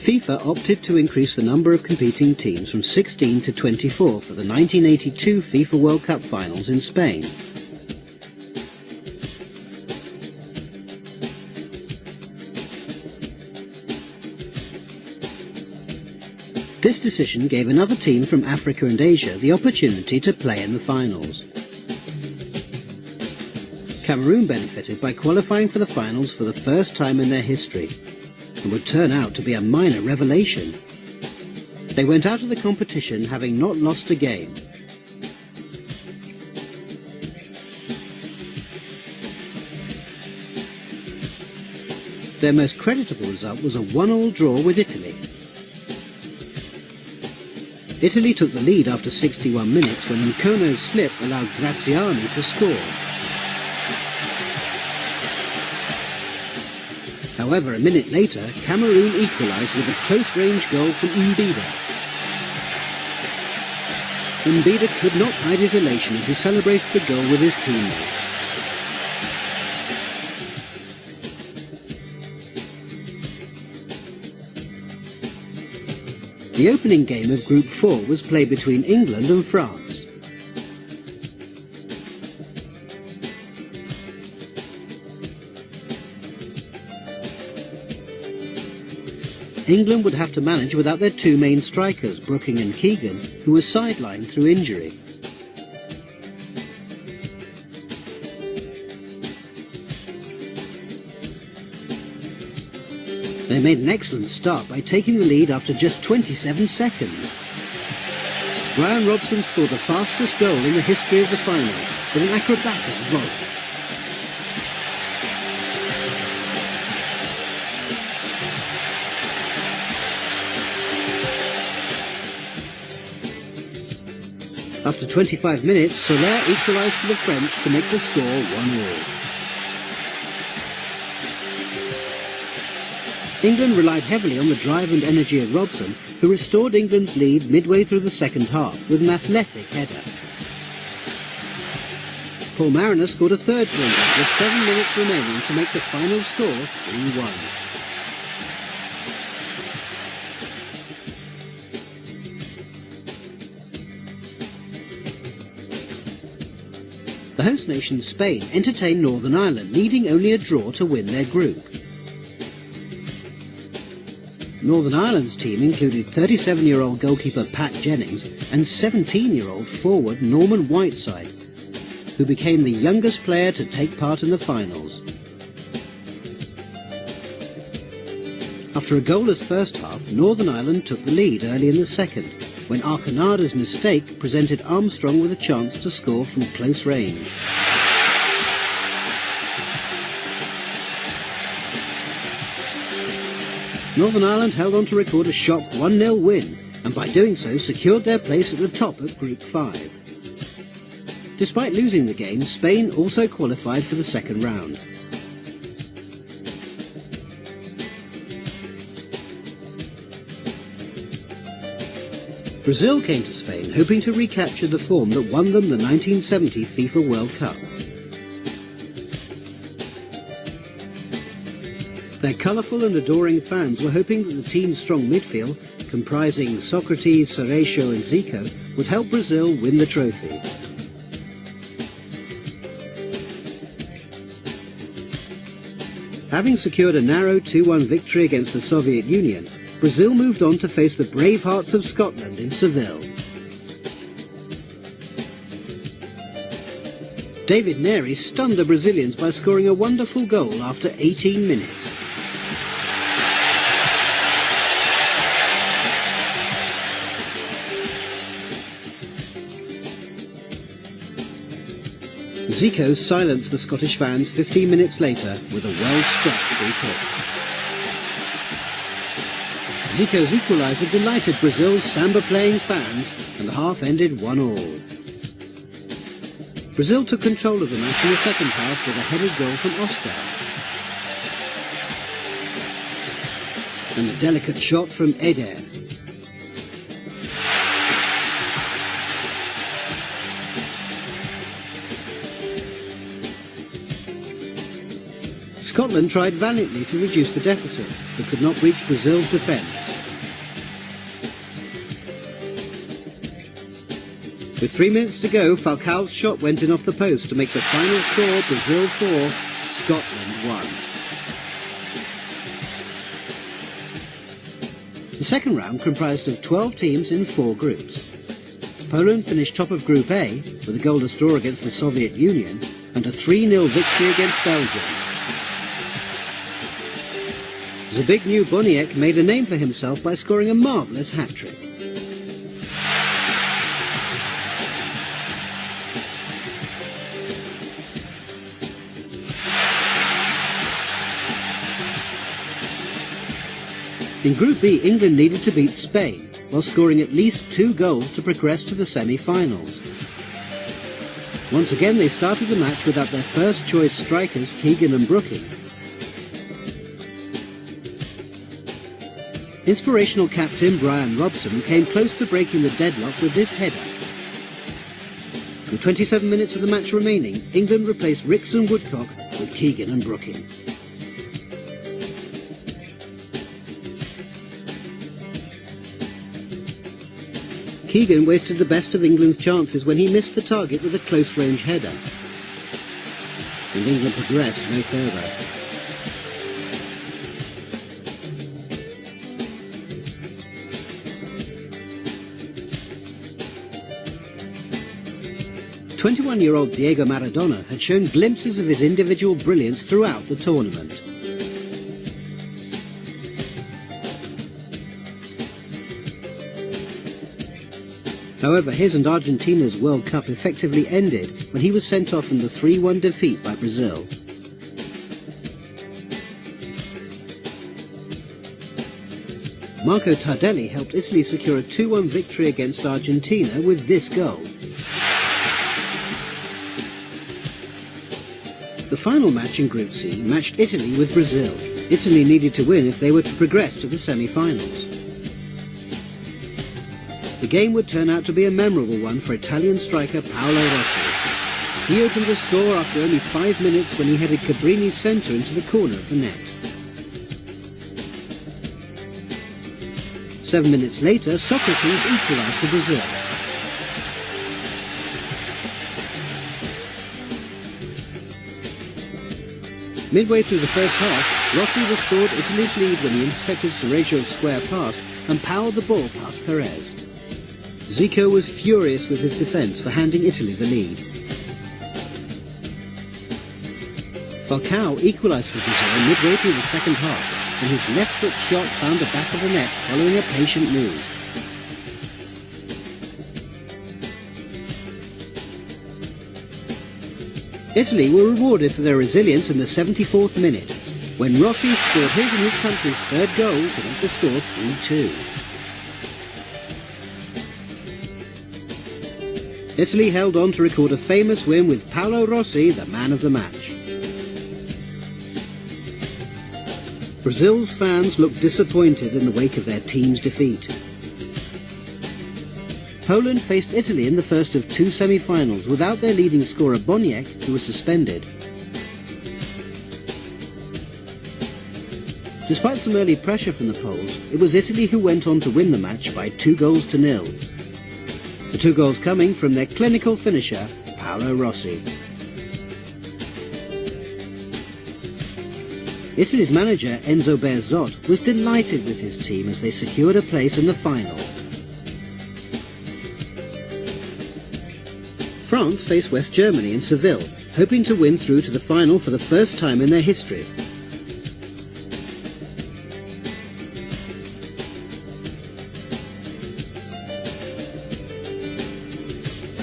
FIFA opted to increase the number of competing teams from 16 to 24 for the 1982 FIFA World Cup finals in Spain. This decision gave another team from Africa and Asia the opportunity to play in the finals. Cameroon benefited by qualifying for the finals for the first time in their history, and would turn out to be a minor revelation. They went out of the competition having not lost a game. Their most creditable result was a 1-1 draw with Italy. Italy took the lead after 61 minutes when Nkono's slip allowed Graziani to score. However, a minute later, Cameroon equalised with a close-range goal from Mbida. Mbida could not hide his elation as he celebrated the goal with his teammates. The opening game of Group 4 was played between England and France. England would have to manage without their two main strikers, Brooking and Keegan, who were sidelined through injury. They made an excellent start by taking the lead after just 27 seconds. Brian Robson scored the fastest goal in the history of the final with an acrobatic volley. After 25 minutes, Soler equalised for the French to make the score 1-1. England relied heavily on the drive and energy of Robson, who restored England's lead midway through the second half with an athletic header. Paul Mariner scored a third for England with 7 minutes remaining to make the final score 3-1. The host nation Spain entertained Northern Ireland, needing only a draw to win their group. Northern Ireland's team included 37-year-old goalkeeper Pat Jennings and 17-year-old forward Norman Whiteside, who became the youngest player to take part in the finals. After a goalless first half, Northern Ireland took the lead early in the second, when Arconada's mistake presented Armstrong with a chance to score from close range. Northern Ireland held on to record a shock 1-0 win, and by doing so secured their place at the top of Group 5. Despite losing the game, Spain also qualified for the second round. Brazil came to Spain hoping to recapture the form that won them the 1970 FIFA World Cup. Their colourful and adoring fans were hoping that the team's strong midfield, comprising Socrates, Cerezo and Zico, would help Brazil win the trophy. Having secured a narrow 2-1 victory against the Soviet Union, Brazil moved on to face the Bravehearts of Scotland in Seville. David Neri stunned the Brazilians by scoring a wonderful goal after 18 minutes. Zico silenced the Scottish fans 15 minutes later with a well-struck free kick. Zico's equaliser delighted Brazil's samba-playing fans, and the half ended 1-1. Brazil took control of the match in the second half with a headed goal from Oscar. And a delicate shot from Eder. Scotland tried valiantly to reduce the deficit, but could not breach Brazil's defence. With 3 minutes to go, Falcao's shot went in off the post to make the final score Brazil 4, Scotland 1. The second round comprised of 12 teams in 4 groups. Poland finished top of Group A with a goalless draw against the Soviet Union and a 3-0 victory against Belgium. The big new Boniek made a name for himself by scoring a marvellous hat-trick. In Group B, England needed to beat Spain, while scoring at least 2 goals to progress to the semi-finals. Once again, they started the match without their first-choice strikers, Keegan and Brooking. Inspirational captain Brian Robson came close to breaking the deadlock with this header. With 27 minutes of the match remaining, England replaced Ricks and Woodcock with Keegan and Brooking. Keegan wasted the best of England's chances when he missed the target with a close-range header. And England progressed no further. "21-year-old Diego Maradona had shown glimpses of his individual brilliance throughout the tournament. However, his and Argentina's World Cup effectively ended when he was sent off in the 3-1 defeat by Brazil. Marco Tardelli helped Italy secure a 2-1 victory against Argentina with this goal. The final match in Group C matched Italy with Brazil. Italy needed to win if they were to progress to the semi-finals. The game would turn out to be a memorable one for Italian striker Paolo Rossi. He opened the score after only 5 minutes when he headed Cabrini's centre into the corner of the net. 7 minutes later, Socrates equalised for Brazil. Midway through the first half, Rossi restored Italy's lead when he intercepted Cerejo's square pass and powered the ball past Perez. Zico was furious with his defence for handing Italy the lead. Falcao equalised for Brazil midway through the second half, when his left foot shot found the back of the net following a patient move. Italy were rewarded for their resilience in the 74th minute, when Rossi scored his and his country's third goal to make the score 3-2. Italy held on to record a famous win with Paolo Rossi, the man of the match. Brazil's fans looked disappointed in the wake of their team's defeat. Poland faced Italy in the first of 2 semi-finals without their leading scorer Boniek, who was suspended. Despite some early pressure from the Poles, it was Italy who went on to win the match by 2-0. The 2 goals coming from their clinical finisher, Paolo Rossi. Italy's manager, Enzo Bearzot, was delighted with his team as they secured a place in the final. France faced West Germany in Seville, hoping to win through to the final for the first time in their history.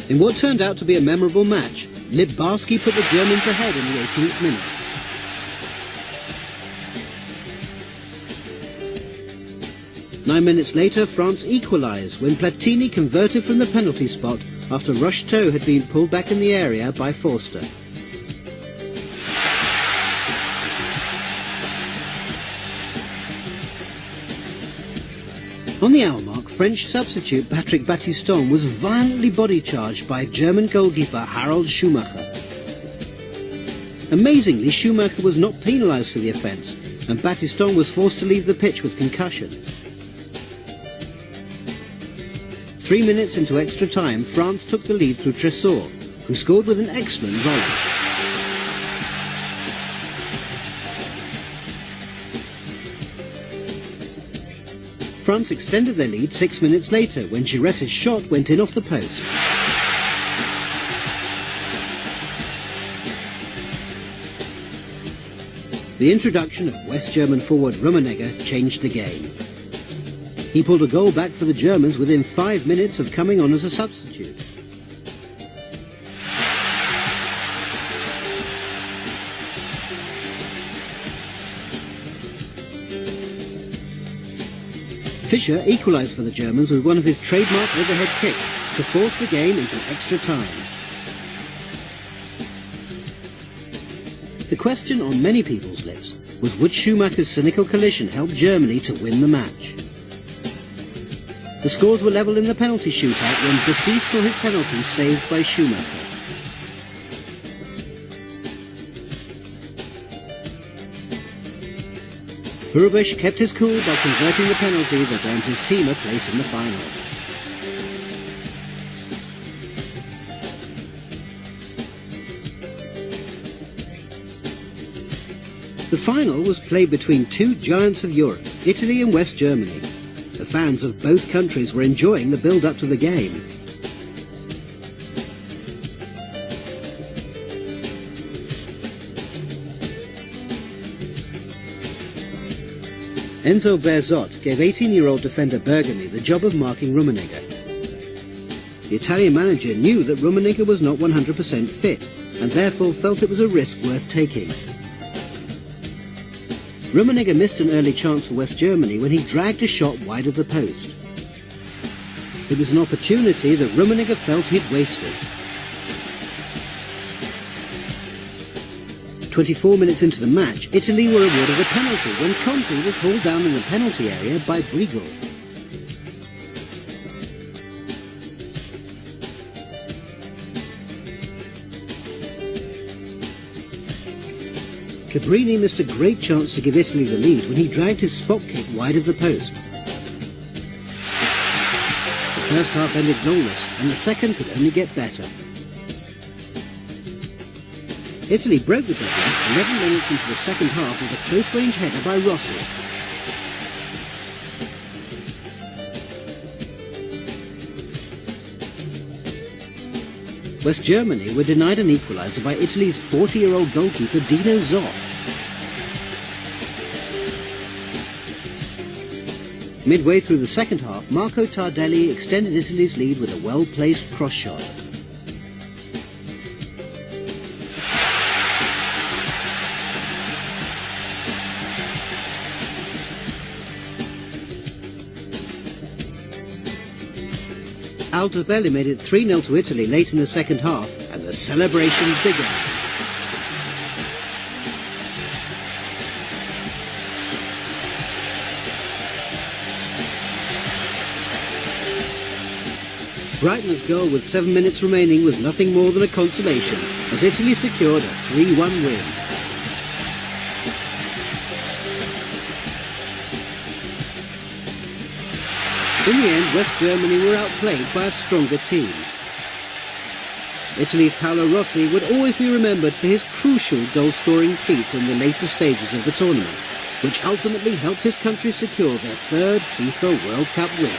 In what turned out to be a memorable match, Littbarski put the Germans ahead in the 18th minute. Nine minutes later, France equalised when Platini converted from the penalty spot after Rocheteau had been pulled back in the area by Forster. On the hour mark, French substitute Patrick Battiston was violently body-charged by German goalkeeper Harald Schumacher. Amazingly, Schumacher was not penalised for the offence, and Battiston was forced to leave the pitch with concussion. 3 minutes into extra time, France took the lead through Tresor, who scored with an excellent volley. France extended their lead 6 minutes later when Giress's shot went in off the post. The introduction of West German forward Rummenigge changed the game. He pulled a goal back for the Germans within 5 minutes of coming on as a substitute. Fischer equalised for the Germans with one of his trademark overhead kicks to force the game into extra time. The question on many people's lips was, would Schumacher's cynical collision help Germany to win the match? The scores were level in the penalty shootout when Bessy saw his penalty saved by Schumacher. Hurbusch kept his cool by converting the penalty that earned his team a place in the final. The final was played between two giants of Europe, Italy and West Germany. The fans of both countries were enjoying the build-up to the game. Enzo Berzot gave 18-year-old defender Bergami the job of marking Rummenigge. The Italian manager knew that Rummenigge was not 100% fit, and therefore felt it was a risk worth taking. Rummenigge missed an early chance for West Germany when he dragged a shot wide of the post. It was an opportunity that Rummenigge felt he'd wasted. 24 minutes into the match, Italy were awarded a penalty when Conti was hauled down in the penalty area by Briegel. Cabrini missed a great chance to give Italy the lead when he dragged his spot kick wide of the post. The first half ended goalless, and the second could only get better. Italy broke the deadlock 11 minutes into the second half with a close-range header by Rossi. West Germany were denied an equaliser by Italy's 40-year-old goalkeeper Dino Zoff. Midway through the second half, Marco Tardelli extended Italy's lead with a well-placed cross shot. Altobelli made it 3-0 to Italy late in the second half, and the celebrations began. Breitner's goal with 7 minutes remaining was nothing more than a consolation, as Italy secured a 3-1 win. In the end, West Germany were outplayed by a stronger team. Italy's Paolo Rossi would always be remembered for his crucial goal-scoring feat in the later stages of the tournament, which ultimately helped his country secure their third FIFA World Cup win.